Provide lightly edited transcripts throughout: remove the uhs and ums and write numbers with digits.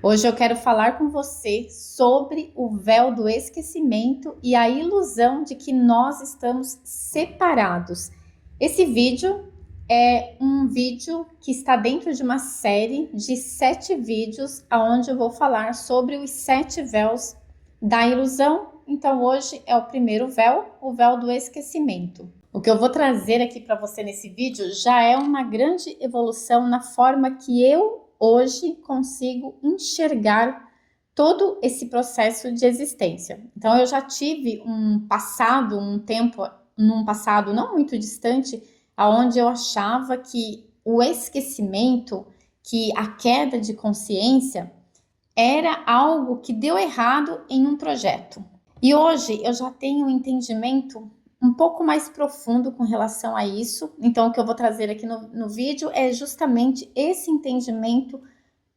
Hoje eu quero falar com você sobre o véu do esquecimento e a ilusão de que nós estamos separados. Esse vídeo é um vídeo que está dentro de uma série de 7 vídeos, onde eu vou falar sobre os 7 véus da ilusão. Então hoje é o primeiro véu, o véu do esquecimento. O que eu vou trazer aqui para você nesse vídeo já é uma grande evolução na forma que eu hoje consigo enxergar todo esse processo de existência. Então eu já tive um tempo, num passado não muito distante, onde eu achava que o esquecimento, que a queda de consciência era algo que deu errado em um projeto. E hoje eu já tenho um entendimento um pouco mais profundo com relação a isso. Então, o que eu vou trazer aqui no vídeo é justamente esse entendimento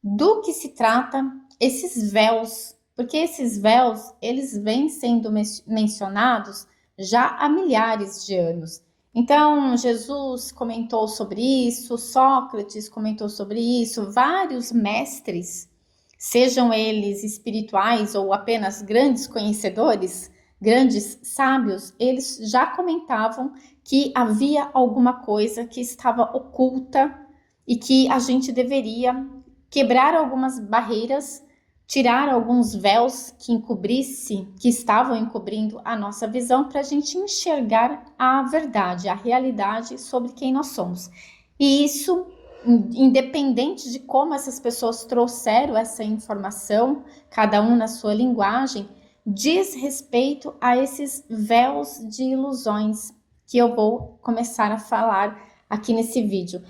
do que se trata esses véus, porque esses véus, eles vêm sendo mencionados já há milhares de anos. Então, Jesus comentou sobre isso, Sócrates comentou sobre isso, vários mestres, sejam eles espirituais ou apenas grandes conhecedores, grandes sábios, eles já comentavam que havia alguma coisa que estava oculta e que a gente deveria quebrar algumas barreiras, tirar alguns véus que estavam encobrindo a nossa visão, para a gente enxergar a verdade, a realidade sobre quem nós somos. E isso, independente de como essas pessoas trouxeram essa informação, cada um na sua linguagem, diz respeito a esses véus de ilusões que eu vou começar a falar aqui nesse vídeo.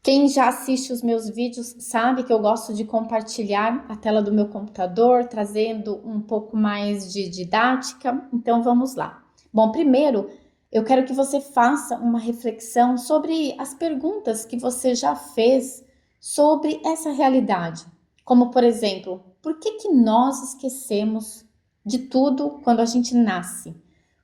Quem já assiste os meus vídeos sabe que eu gosto de compartilhar a tela do meu computador, trazendo um pouco mais de didática. Então vamos lá. Bom, primeiro eu quero que você faça uma reflexão sobre as perguntas que você já fez sobre essa realidade. Como, por exemplo, por que nós esquecemos de tudo quando a gente nasce?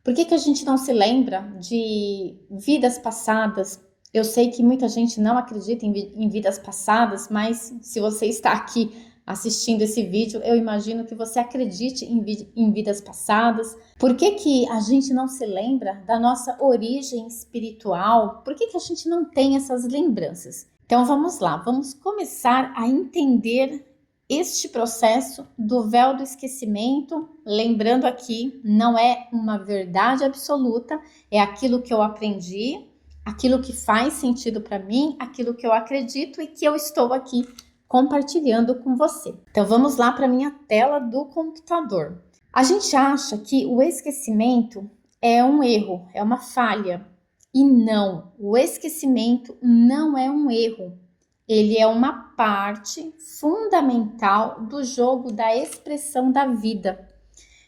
Por que a gente não se lembra de vidas passadas? Eu sei que muita gente não acredita em vidas passadas, mas se você está aqui assistindo esse vídeo, eu imagino que você acredite em vidas passadas. Por que a gente não se lembra da nossa origem espiritual? Por que a gente não tem essas lembranças? Então vamos lá, vamos começar a entender este processo do véu do esquecimento. Lembrando aqui, não é uma verdade absoluta, é aquilo que eu aprendi, aquilo que faz sentido para mim, aquilo que eu acredito e que eu estou aqui compartilhando com você. Então vamos lá para minha tela do computador. A gente acha que o esquecimento é um erro, é uma falha. E não, o esquecimento não é um erro. Ele é uma parte fundamental do jogo da expressão da vida.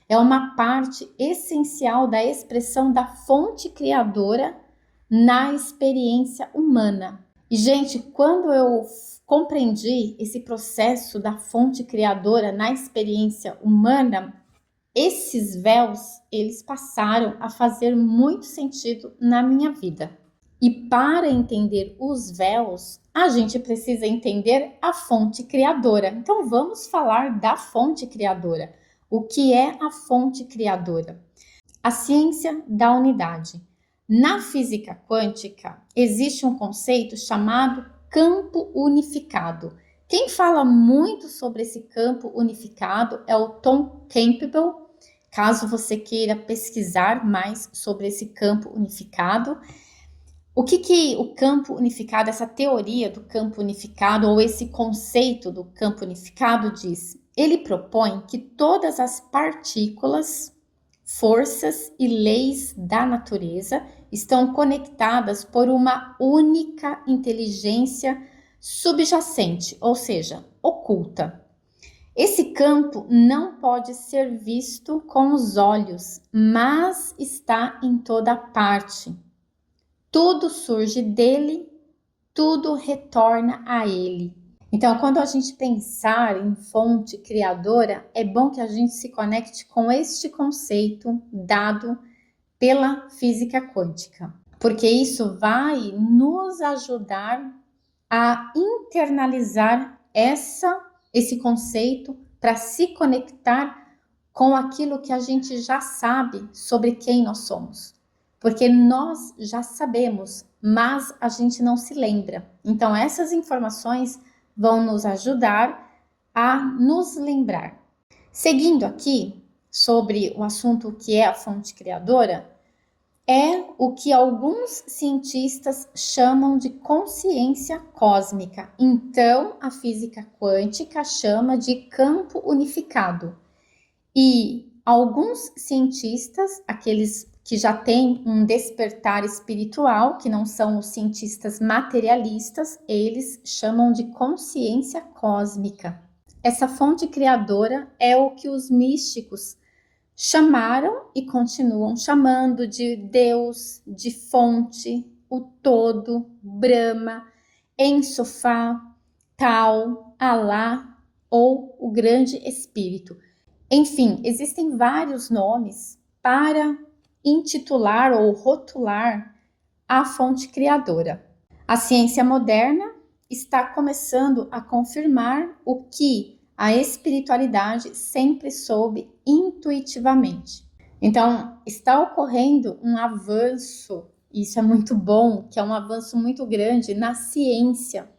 É uma parte essencial da expressão da fonte criadora na experiência humana. E, gente, quando eu compreendi esse processo da fonte criadora na experiência humana, esses véus, eles passaram a fazer muito sentido na minha vida. E para entender os véus, a gente precisa entender a fonte criadora. Então vamos falar da fonte criadora. O que é a fonte criadora? A ciência da unidade. Na física quântica, existe um conceito chamado campo unificado. Quem fala muito sobre esse campo unificado é o Tom Campbell. Caso você queira pesquisar mais sobre esse campo unificado, o que o campo unificado, essa teoria do campo unificado ou esse conceito do campo unificado diz? Ele propõe que todas as partículas, forças e leis da natureza estão conectadas por uma única inteligência subjacente, ou seja, oculta. Esse campo não pode ser visto com os olhos, mas está em toda parte. Tudo surge dele, tudo retorna a ele. Então, quando a gente pensar em fonte criadora, é bom que a gente se conecte com este conceito dado pela física quântica, porque isso vai nos ajudar a internalizar essa esse conceito para se conectar com aquilo que a gente já sabe sobre quem nós somos. Porque nós já sabemos, mas a gente não se lembra. Então, essas informações vão nos ajudar a nos lembrar. Seguindo aqui sobre o assunto que é a fonte criadora, é o que alguns cientistas chamam de consciência cósmica. Então, a física quântica chama de campo unificado. E alguns cientistas, aqueles que já têm um despertar espiritual, que não são os cientistas materialistas, eles chamam de consciência cósmica. Essa fonte criadora é o que os místicos chamaram e continuam chamando de Deus, de fonte, o todo, Brahma, Ensofá, Tal, Alá ou o grande espírito. Enfim, existem vários nomes para intitular ou rotular a fonte criadora. A ciência moderna está começando a confirmar o que a espiritualidade sempre soube intuitivamente. Então, está ocorrendo um avanço, e isso é muito bom, que é um avanço muito grande na ciência.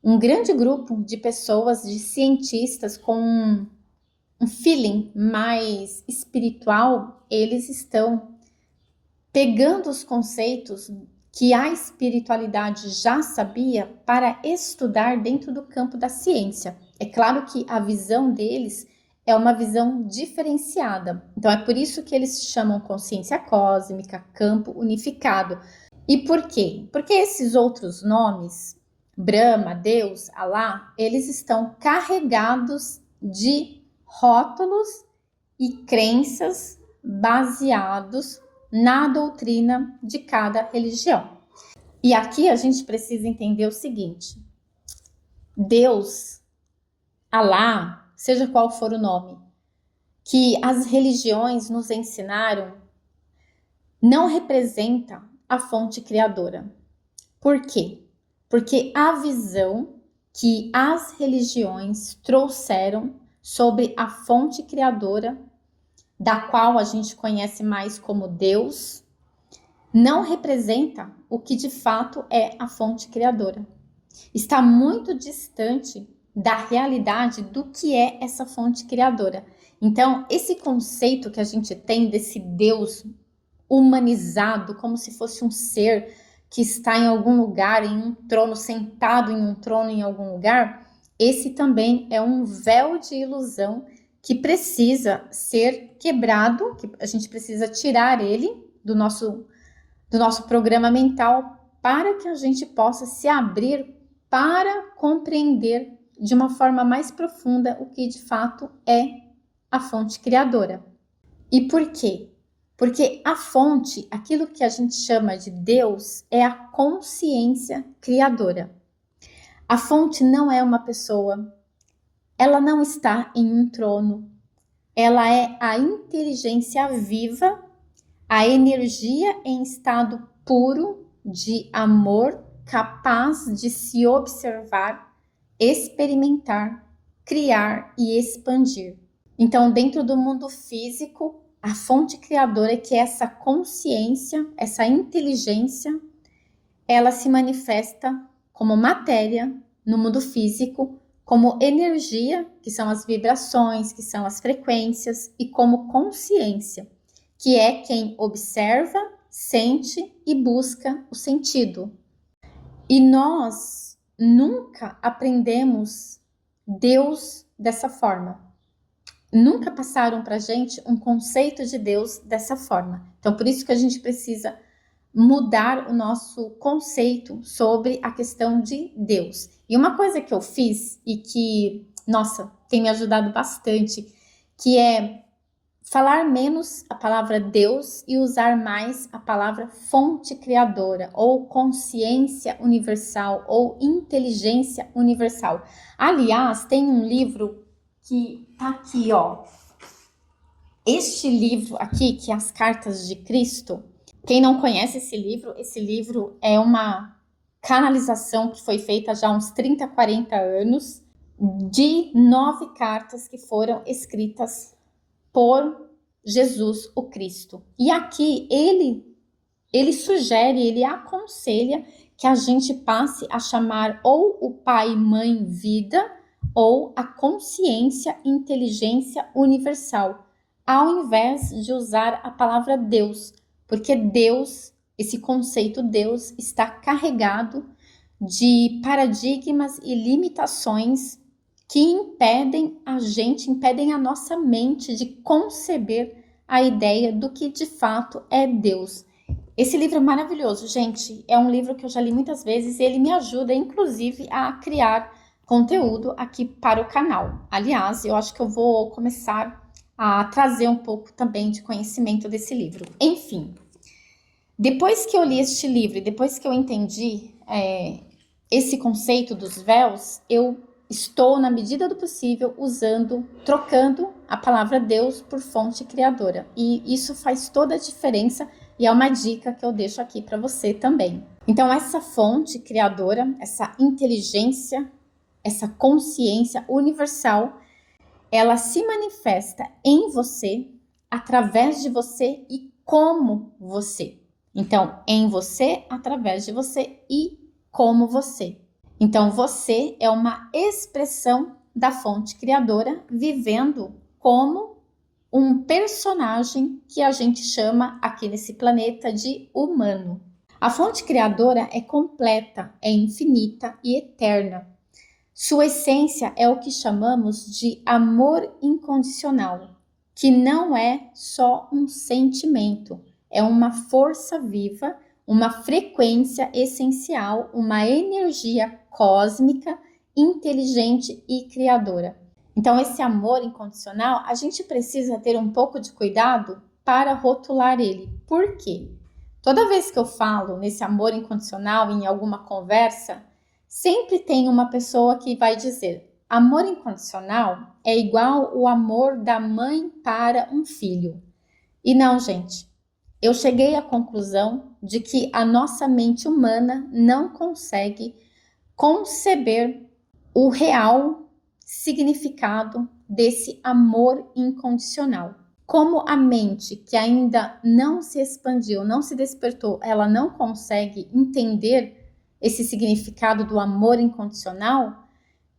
Um grande grupo de pessoas, de cientistas com um feeling mais espiritual, eles estão pegando os conceitos que a espiritualidade já sabia para estudar dentro do campo da ciência. É claro que a visão deles é uma visão diferenciada. Então é por isso que eles chamam consciência cósmica, campo unificado. E por quê? Porque esses outros nomes, Brahma, Deus, Alá, eles estão carregados de rótulos e crenças baseados na doutrina de cada religião. E aqui a gente precisa entender o seguinte: Deus, Alá, seja qual for o nome, que as religiões nos ensinaram, não representa a fonte criadora. Por quê? Porque a visão que as religiões trouxeram sobre a fonte criadora, da qual a gente conhece mais como Deus, não representa o que de fato é a fonte criadora. Está muito distante da realidade do que é essa fonte criadora. Então, esse conceito que a gente tem desse Deus humanizado, como se fosse um ser que está em algum lugar, em um trono, sentado em um trono em algum lugar, esse também é um véu de ilusão que precisa ser quebrado, que a gente precisa tirar ele do nosso programa mental para que a gente possa se abrir para compreender de uma forma mais profunda o que de fato é a fonte criadora. E por quê? Porque a fonte, aquilo que a gente chama de Deus, é a consciência criadora. A fonte não é uma pessoa, ela não está em um trono, ela é a inteligência viva, a energia em estado puro de amor, capaz de se observar, experimentar, criar e expandir. Então, dentro do mundo físico, a fonte criadora, que é essa consciência, essa inteligência, ela se manifesta como matéria no mundo físico, como energia, que são as vibrações, que são as frequências, e como consciência, que é quem observa, sente e busca o sentido. E nós nunca aprendemos Deus dessa forma. Nunca passaram para a gente um conceito de Deus dessa forma. Então, por isso que a gente precisa mudar o nosso conceito sobre a questão de Deus. E uma coisa que eu fiz e que, nossa, tem me ajudado bastante, que é falar menos a palavra Deus e usar mais a palavra fonte criadora, ou consciência universal, ou inteligência universal. Aliás, tem um livro que tá aqui, ó. Este livro aqui, que é As Cartas de Cristo. Quem não conhece esse livro é uma canalização que foi feita já há uns 30, 40 anos de 9 cartas que foram escritas por Jesus, o Cristo. E aqui ele sugere, ele aconselha que a gente passe a chamar ou o Pai, Mãe, Vida, ou a consciência, inteligência universal, ao invés de usar a palavra Deus, porque Deus, esse conceito Deus, está carregado de paradigmas e limitações que impedem a gente, impedem a nossa mente de conceber a ideia do que de fato é Deus. Esse livro é maravilhoso, gente. É um livro que eu já li muitas vezes e ele me ajuda, inclusive, a criar conteúdo aqui para o canal. Aliás, eu acho que eu vou começar a trazer um pouco também de conhecimento desse livro. Enfim, depois que eu li este livro e depois que eu entendi esse conceito dos véus, eu estou, na medida do possível, trocando a palavra Deus por fonte criadora. E isso faz toda a diferença e é uma dica que eu deixo aqui para você também. Então, essa fonte criadora, essa inteligência, essa consciência universal, ela se manifesta em você, através de você e como você. Então, em você, através de você e como você. Então, você é uma expressão da fonte criadora, vivendo como um personagem que a gente chama aqui nesse planeta de humano. A fonte criadora é completa, é infinita e eterna. Sua essência é o que chamamos de amor incondicional, que não é só um sentimento, é uma força viva, uma frequência essencial, uma energia cósmica, inteligente e criadora. Então, esse amor incondicional, a gente precisa ter um pouco de cuidado para rotular ele. Por quê? Toda vez que eu falo nesse amor incondicional em alguma conversa, sempre tem uma pessoa que vai dizer: amor incondicional é igual o amor da mãe para um filho. E não, gente. Eu cheguei à conclusão de que a nossa mente humana não consegue conceber o real significado desse amor incondicional. Como a mente que ainda não se expandiu, não se despertou, ela não consegue entender esse significado do amor incondicional,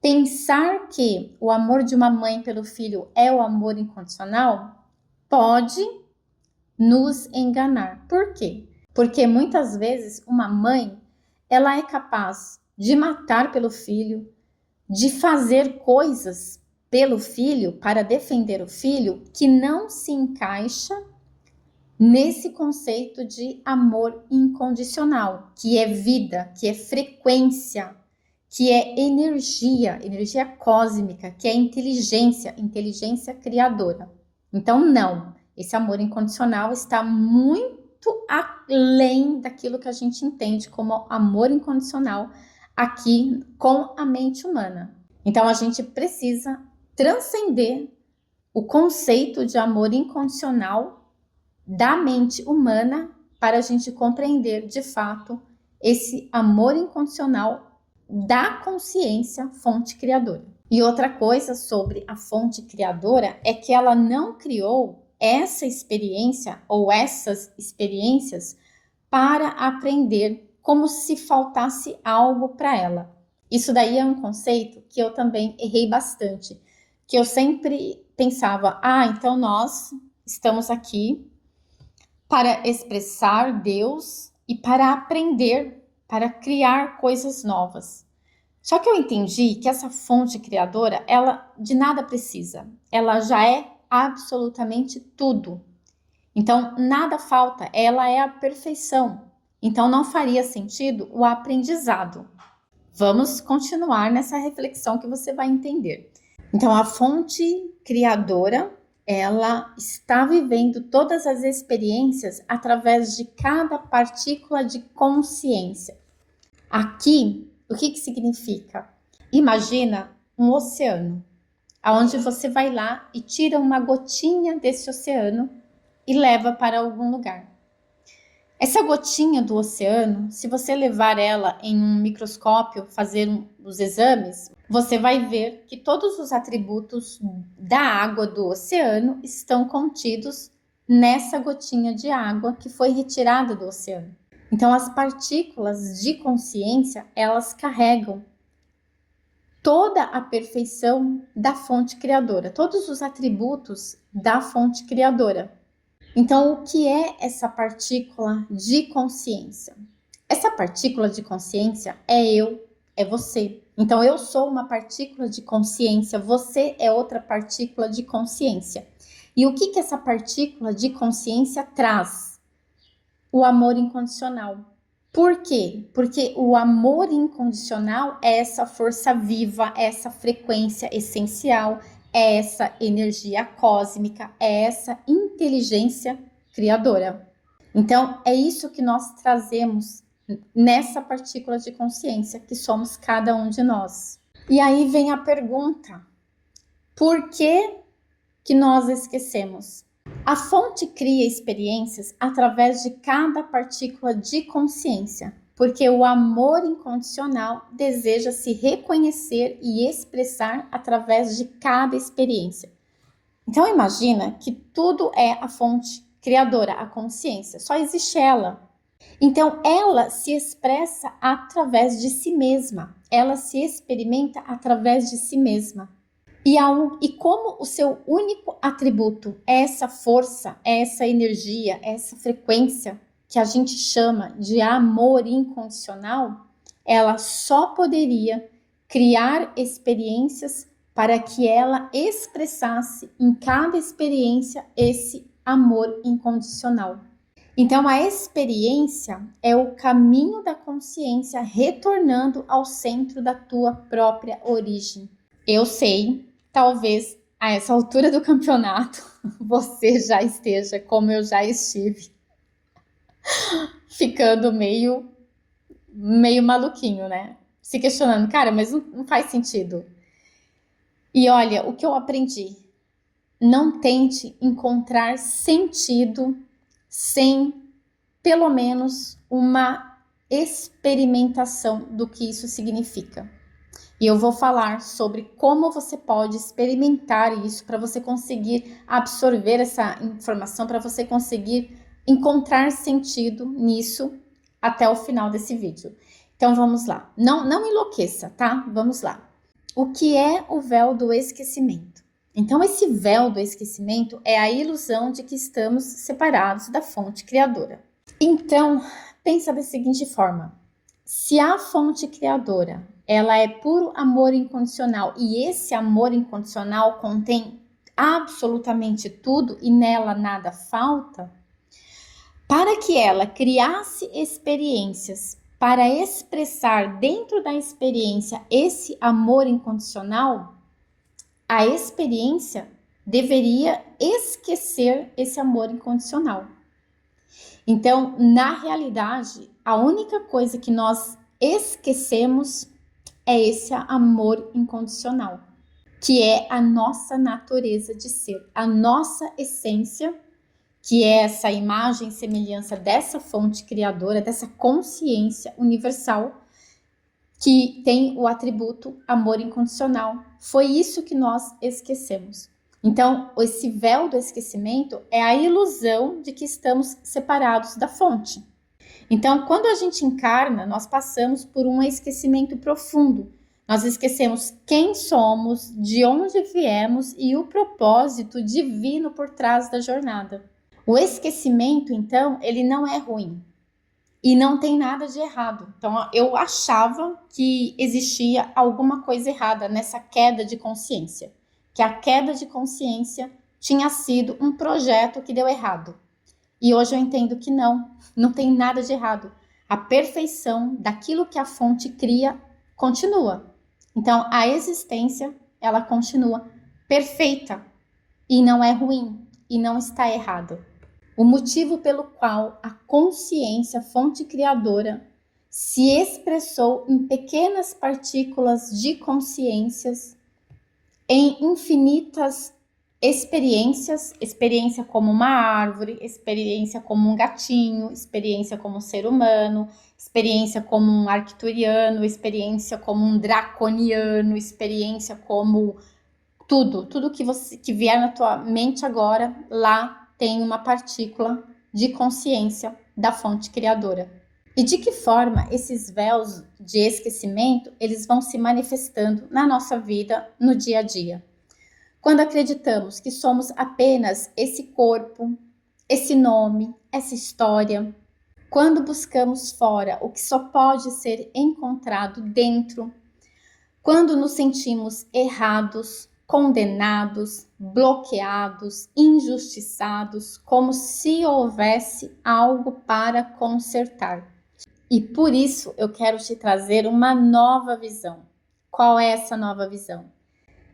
pensar que o amor de uma mãe pelo filho é o amor incondicional pode nos enganar. Por quê? Porque muitas vezes uma mãe, ela é capaz de matar pelo filho, de fazer coisas pelo filho, para defender o filho, que não se encaixa nesse conceito de amor incondicional, que é vida, que é frequência, que é energia, energia cósmica, que é inteligência, inteligência criadora. Então, não, esse amor incondicional está muito além daquilo que a gente entende como amor incondicional aqui com a mente humana. Então, a gente precisa transcender o conceito de amor incondicional da mente humana para a gente compreender de fato esse amor incondicional da consciência fonte criadora. E outra coisa sobre a fonte criadora é que ela não criou essa experiência ou essas experiências para aprender como se faltasse algo para ela. Isso daí é um conceito que eu também errei bastante, que eu sempre pensava, então nós estamos aqui para expressar Deus e para aprender, para criar coisas novas. Só que eu entendi que essa fonte criadora, ela de nada precisa. Ela já é absolutamente tudo. Então, nada falta. Ela é a perfeição. Então, não faria sentido o aprendizado. Vamos continuar nessa reflexão que você vai entender. Então, a fonte criadora, ela está vivendo todas as experiências através de cada partícula de consciência. Aqui, o que significa? Imagina um oceano, onde você vai lá e tira uma gotinha desse oceano e leva para algum lugar. Essa gotinha do oceano, se você levar ela em um microscópio, fazer os exames, você vai ver que todos os atributos da água do oceano estão contidos nessa gotinha de água que foi retirada do oceano. Então, as partículas de consciência, elas carregam toda a perfeição da fonte criadora, todos os atributos da fonte criadora. Então, o que é essa partícula de consciência? Essa partícula de consciência é eu, é você. Então, eu sou uma partícula de consciência, você é outra partícula de consciência. E o que essa partícula de consciência traz? O amor incondicional. Por quê? Porque o amor incondicional é essa força viva, é essa frequência essencial, é essa energia cósmica, é essa inteligência criadora. Então, é isso que nós trazemos nessa partícula de consciência que somos cada um de nós. E aí vem a pergunta: por que nós esquecemos? A fonte cria experiências através de cada partícula de consciência, porque o amor incondicional deseja se reconhecer e expressar através de cada experiência. Então imagina que tudo é a fonte criadora, a consciência, só existe ela. Então ela se expressa através de si mesma, ela se experimenta através de si mesma. E como o seu único atributo é essa força, é essa energia, é essa frequência que a gente chama de amor incondicional, ela só poderia criar experiências para que ela expressasse em cada experiência esse amor incondicional. Então, a experiência é o caminho da consciência retornando ao centro da tua própria origem. Eu sei, talvez a essa altura do campeonato você já esteja, como eu já estive, ficando meio maluquinho, né? Se questionando, cara, mas não faz sentido. E olha, o que eu aprendi: não tente encontrar sentido sem pelo menos uma experimentação do que isso significa. E eu vou falar sobre como você pode experimentar isso para você conseguir absorver essa informação, para você conseguir encontrar sentido nisso até o final desse vídeo. Então vamos lá. Não enlouqueça, tá? Vamos lá. O que é o véu do esquecimento? Então esse véu do esquecimento é a ilusão de que estamos separados da fonte criadora. Então, pensa da seguinte forma: se a fonte criadora, ela é puro amor incondicional e esse amor incondicional contém absolutamente tudo e nela nada falta, para que ela criasse experiências para expressar dentro da experiência esse amor incondicional, a experiência deveria esquecer esse amor incondicional. Então, na realidade, a única coisa que nós esquecemos é esse amor incondicional, que é a nossa natureza de ser, a nossa essência, que é essa imagem e semelhança dessa fonte criadora, dessa consciência universal, que tem o atributo amor incondicional. Foi isso que nós esquecemos. Então, esse véu do esquecimento é a ilusão de que estamos separados da fonte. Então, quando a gente encarna, nós passamos por um esquecimento profundo. Nós esquecemos quem somos, de onde viemos e o propósito divino por trás da jornada. O esquecimento, então, ele não é ruim e não tem nada de errado. Então, eu achava que existia alguma coisa errada nessa queda de consciência, que a queda de consciência tinha sido um projeto que deu errado. E hoje eu entendo que não tem nada de errado. A perfeição daquilo que a fonte cria continua. Então, a existência, ela continua perfeita e não é ruim e não está errado. O motivo pelo qual a consciência, fonte criadora, se expressou em pequenas partículas de consciências, em infinitas experiências, experiência como uma árvore, experiência como um gatinho, experiência como um ser humano, experiência como um arcturiano, experiência como um draconiano, experiência como tudo que vier na tua mente agora, lá tem uma partícula de consciência da fonte criadora. E de que forma esses véus de esquecimento, eles vão se manifestando na nossa vida, no dia a dia? Quando acreditamos que somos apenas esse corpo, esse nome, essa história. Quando buscamos fora o que só pode ser encontrado dentro. Quando nos sentimos errados, condenados, bloqueados, injustiçados, como se houvesse algo para consertar. E por isso eu quero te trazer uma nova visão. Qual é essa nova visão?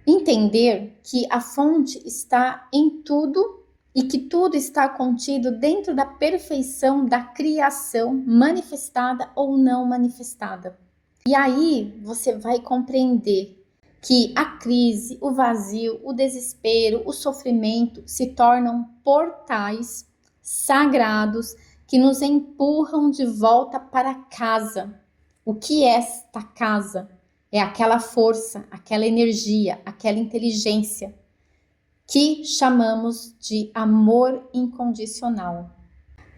Entender que a fonte está em tudo e que tudo está contido dentro da perfeição da criação, manifestada ou não manifestada. E aí você vai compreender que a crise, o vazio, o desespero, o sofrimento se tornam portais sagrados que nos empurram de volta para casa. O que é esta casa? É aquela força, aquela energia, aquela inteligência que chamamos de amor incondicional.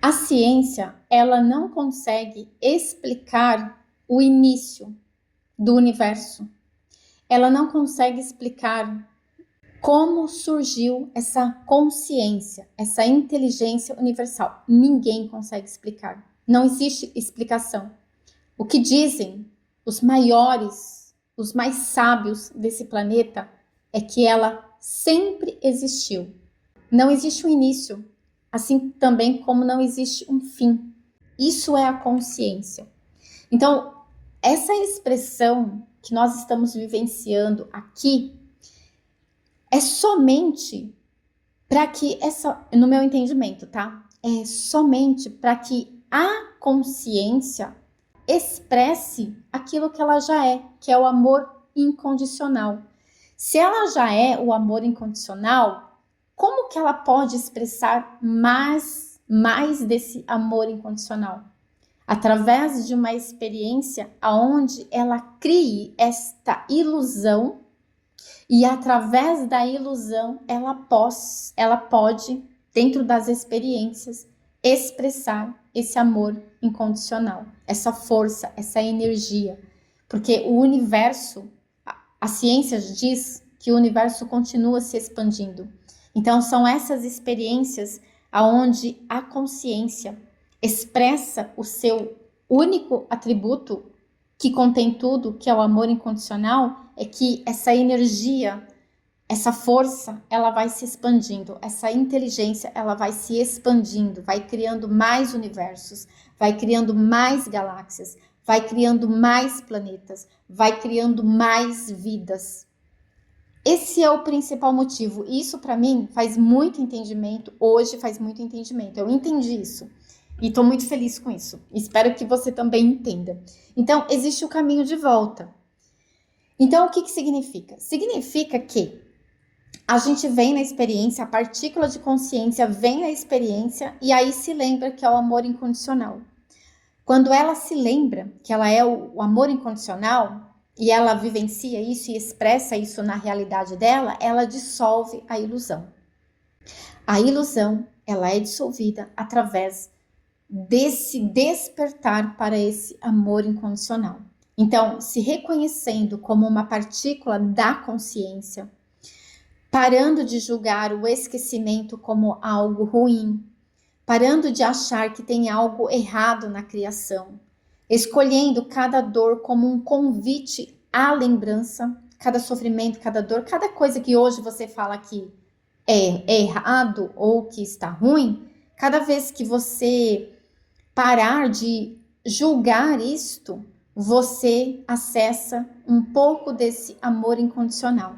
A ciência, ela não consegue explicar o início do universo. Ela não consegue explicar como surgiu essa consciência, essa inteligência universal. Ninguém consegue explicar. Não existe explicação. O que dizem os maiores, os mais sábios desse planeta é que ela sempre existiu. Não existe um início, assim também como não existe um fim. Isso é a consciência. Então, essa expressão que nós estamos vivenciando aqui é somente para que no meu entendimento, tá? É somente para que a consciência expresse aquilo que ela já é, que é o amor incondicional. Se ela já é o amor incondicional, como que ela pode expressar mais desse amor incondicional? Através de uma experiência onde ela crie esta ilusão e através da ilusão ela pode, dentro das experiências, expressar esse amor incondicional, essa força, essa energia. Porque o universo, a ciência diz que o universo continua se expandindo. Então são essas experiências aonde a consciência expressa o seu único atributo que contém tudo, que é o amor incondicional, é que essa energia, essa força, ela vai se expandindo, essa inteligência, ela vai se expandindo, vai criando mais universos, vai criando mais galáxias, vai criando mais planetas, vai criando mais vidas. Esse é o principal motivo. Isso para mim faz muito entendimento, hoje faz muito entendimento. Eu entendi isso. E estou muito feliz com isso. Espero que você também entenda. Então, existe o caminho de volta. Então, o que significa? Significa que a gente vem na experiência, a partícula de consciência vem na experiência e aí se lembra que é o amor incondicional. Quando ela se lembra que ela é o amor incondicional e ela vivencia isso e expressa isso na realidade dela, ela dissolve a ilusão. A ilusão, ela é dissolvida através desse despertar para esse amor incondicional. Então, se reconhecendo como uma partícula da consciência, parando de julgar o esquecimento como algo ruim, parando de achar que tem algo errado na criação, escolhendo cada dor como um convite à lembrança, cada sofrimento, cada dor, cada coisa que hoje você fala que é errado ou que está ruim, cada vez que você parar de julgar isto, você acessa um pouco desse amor incondicional.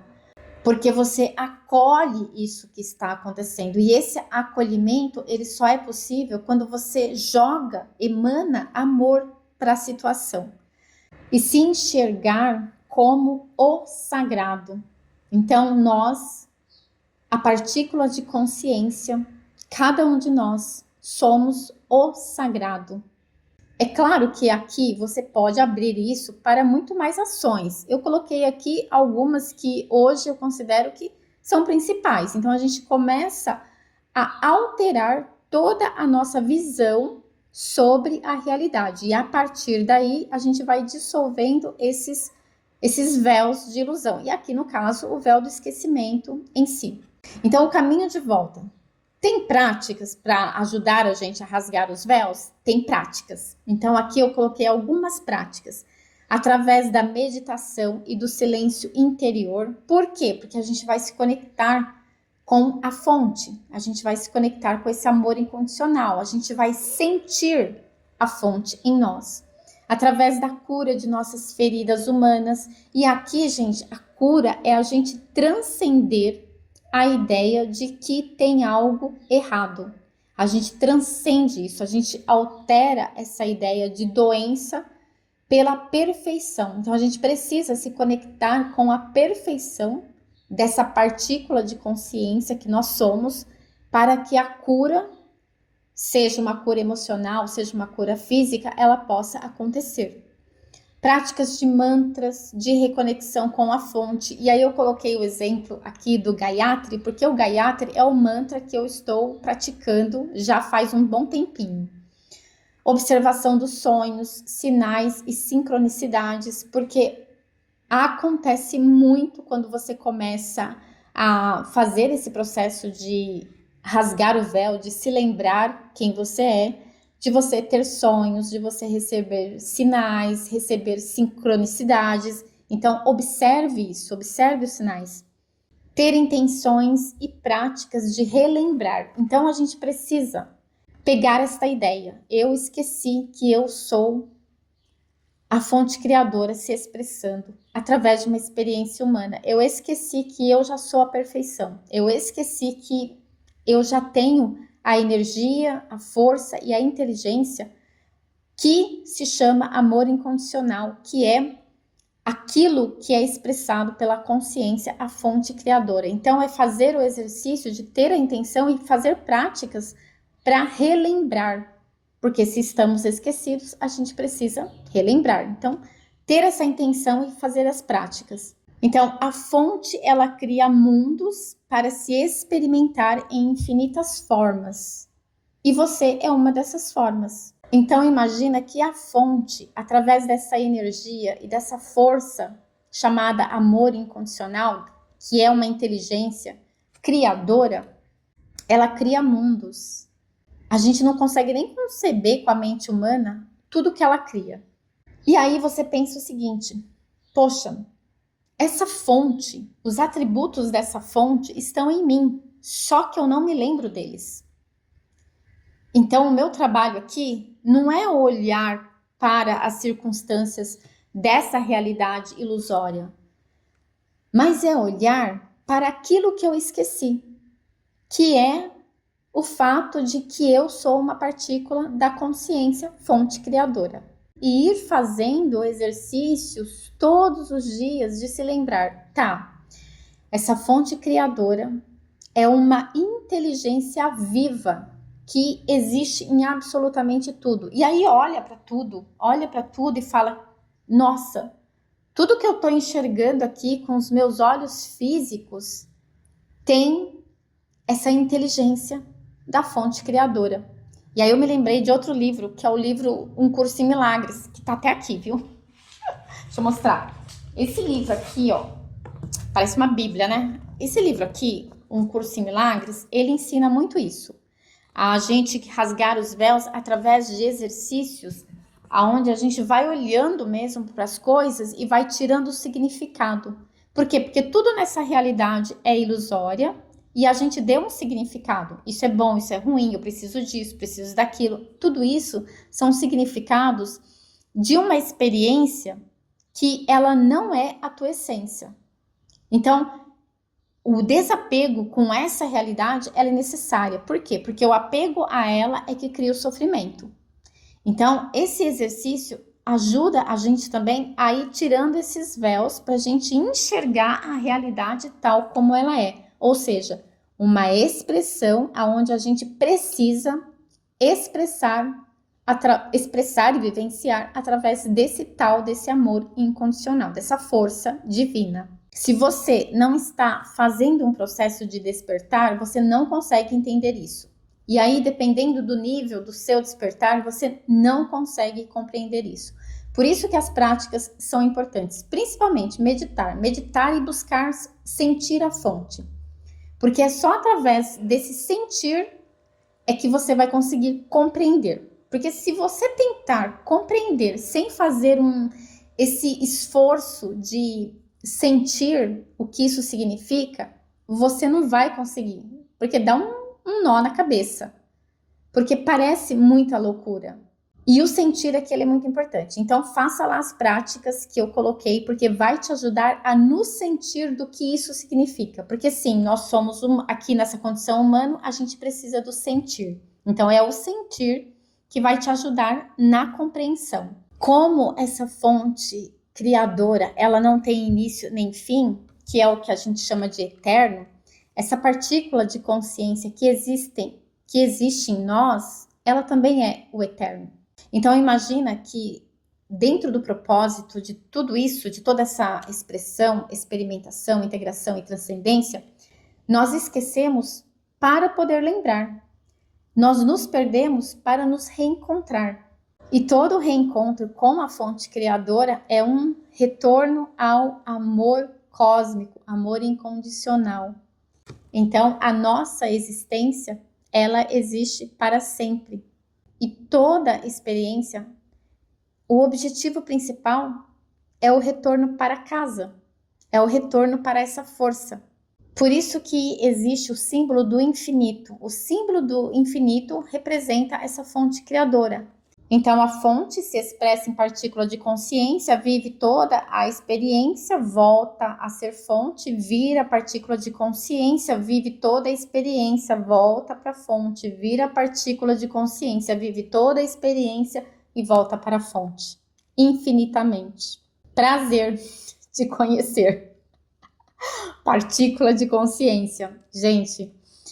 Porque você acolhe isso que está acontecendo. E esse acolhimento, ele só é possível quando você joga, emana amor para a situação. E se enxergar como o sagrado. Então, nós, a partícula de consciência, cada um de nós, somos o sagrado. É claro que aqui você pode abrir isso para muito mais ações. Eu coloquei aqui algumas que hoje eu considero que são principais. Então a gente começa a alterar toda a nossa visão sobre a realidade. E a partir daí a gente vai dissolvendo esses véus de ilusão. E aqui no caso, o véu do esquecimento em si. Então o caminho de volta. Tem práticas para ajudar a gente a rasgar os véus? Tem práticas. Então, aqui eu coloquei algumas práticas. Através da meditação e do silêncio interior. Por quê? Porque a gente vai se conectar com a fonte. A gente vai se conectar com esse amor incondicional. A gente vai sentir a fonte em nós. Através da cura de nossas feridas humanas. E aqui, gente, a cura é a gente transcender a ideia de que tem algo errado. A gente transcende isso, a gente altera essa ideia de doença pela perfeição. Então a gente precisa se conectar com a perfeição dessa partícula de consciência que nós somos, para que a cura, seja uma cura emocional, seja uma cura física, ela possa acontecer. Práticas de mantras, de reconexão com a fonte. E aí eu coloquei o exemplo aqui do Gayatri, porque o Gayatri é o mantra que eu estou praticando já faz um bom tempinho. Observação dos sonhos, sinais e sincronicidades, porque acontece muito quando você começa a fazer esse processo de rasgar o véu, de se lembrar quem você é, de você ter sonhos, de você receber sinais, receber sincronicidades. Então, observe isso, observe os sinais. Ter intenções e práticas de relembrar. Então, a gente precisa pegar esta ideia. Eu esqueci que eu sou a fonte criadora se expressando através de uma experiência humana. Eu esqueci que eu já sou a perfeição. Eu esqueci que eu já tenho a energia, a força e a inteligência que se chama amor incondicional, que é aquilo que é expressado pela consciência, a fonte criadora. Então, é fazer o exercício de ter a intenção e fazer práticas para relembrar, porque se estamos esquecidos, a gente precisa relembrar. Então, ter essa intenção e fazer as práticas. Então, a fonte, ela cria mundos para se experimentar em infinitas formas. E você é uma dessas formas. Então, imagina que a fonte, através dessa energia e dessa força chamada amor incondicional, que é uma inteligência criadora, ela cria mundos. A gente não consegue nem conceber com a mente humana tudo que ela cria. E aí você pensa o seguinte: poxa, essa fonte, os atributos dessa fonte estão em mim, só que eu não me lembro deles. Então, o meu trabalho aqui não é olhar para as circunstâncias dessa realidade ilusória, mas é olhar para aquilo que eu esqueci, que é o fato de que eu sou uma partícula da consciência fonte criadora. E ir fazendo exercícios todos os dias de se lembrar, tá, essa fonte criadora é uma inteligência viva que existe em absolutamente tudo. E aí olha para tudo e fala: nossa, tudo que eu estou enxergando aqui com os meus olhos físicos tem essa inteligência da fonte criadora. E aí eu me lembrei de outro livro, que é o livro Um Curso em Milagres, que tá até aqui, viu? Deixa eu mostrar. Esse livro aqui, ó, parece uma bíblia, né? Esse livro aqui, Um Curso em Milagres, ele ensina muito isso. A gente rasgar os véus através de exercícios, aonde a gente vai olhando mesmo para as coisas e vai tirando o significado. Por quê? Porque tudo nessa realidade é ilusória e a gente deu um significado. Isso é bom, isso é ruim, eu preciso disso, preciso daquilo. Tudo isso são significados de uma experiência que ela não é a tua essência. Então, o desapego com essa realidade, ela é necessária. Por quê? Porque o apego a ela é que cria o sofrimento. Então, esse exercício ajuda a gente também a ir tirando esses véus para a gente enxergar a realidade tal como ela é. Ou seja, uma expressão onde a gente precisa expressar expressar e vivenciar através desse amor incondicional, dessa força divina. Se você não está fazendo um processo de despertar, você não consegue entender isso. E aí, dependendo do nível do seu despertar, você não consegue compreender isso. Por isso que as práticas são importantes, principalmente meditar e buscar sentir a fonte. Porque é só através desse sentir é que você vai conseguir compreender. Porque se você tentar compreender sem fazer esse esforço de sentir o que isso significa, você não vai conseguir. Porque dá um nó na cabeça. Porque parece muita loucura. E o sentir aqui ele é muito importante. Então, faça lá as práticas que eu coloquei, porque vai te ajudar a nos sentir do que isso significa. Porque sim, nós somos aqui nessa condição humana, a gente precisa do sentir. Então, é o sentir que vai te ajudar na compreensão. Como essa fonte criadora, ela não tem início nem fim, que é o que a gente chama de eterno, essa partícula de consciência que existe em nós, ela também é o eterno. Então, imagina que dentro do propósito de tudo isso, de toda essa expressão, experimentação, integração e transcendência, nós esquecemos para poder lembrar. Nós nos perdemos para nos reencontrar. E todo reencontro com a fonte criadora é um retorno ao amor cósmico, amor incondicional. Então, a nossa existência, ela existe para sempre. E toda experiência, o objetivo principal é o retorno para casa, é o retorno para essa força. Por isso que existe o símbolo do infinito. O símbolo do infinito representa essa fonte criadora. Então, a fonte se expressa em partícula de consciência, vive toda a experiência, volta a ser fonte, vira partícula de consciência, vive toda a experiência, volta para a fonte, vira partícula de consciência, vive toda a experiência e volta para a fonte. Infinitamente. Prazer de conhecer. Partícula de consciência. Gente,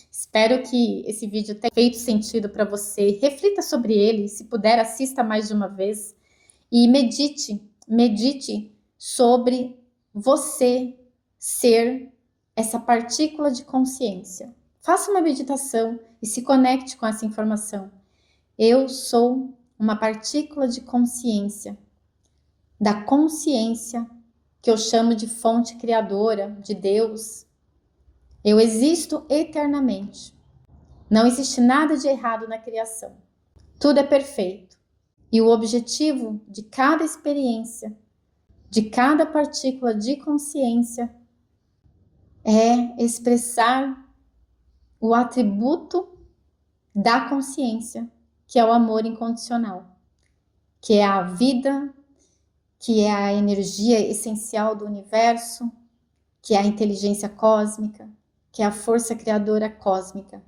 espero que esse vídeo tenha feito sentido para você. Reflita sobre ele, se puder, assista mais de uma vez e medite sobre você ser essa partícula de consciência. Faça uma meditação e se conecte com essa informação. Eu sou uma partícula de consciência, da consciência que eu chamo de fonte criadora, de Deus. Eu existo eternamente. Não existe nada de errado na criação. Tudo é perfeito. E o objetivo de cada experiência, de cada partícula de consciência, é expressar o atributo da consciência, que é o amor incondicional, que é a vida, que é a energia essencial do universo, que é a inteligência cósmica, que é a força criadora cósmica.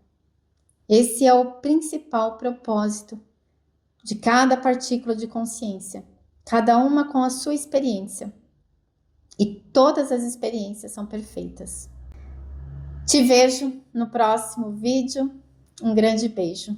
Esse é o principal propósito de cada partícula de consciência, cada uma com a sua experiência. E todas as experiências são perfeitas. Te vejo no próximo vídeo. Um grande beijo.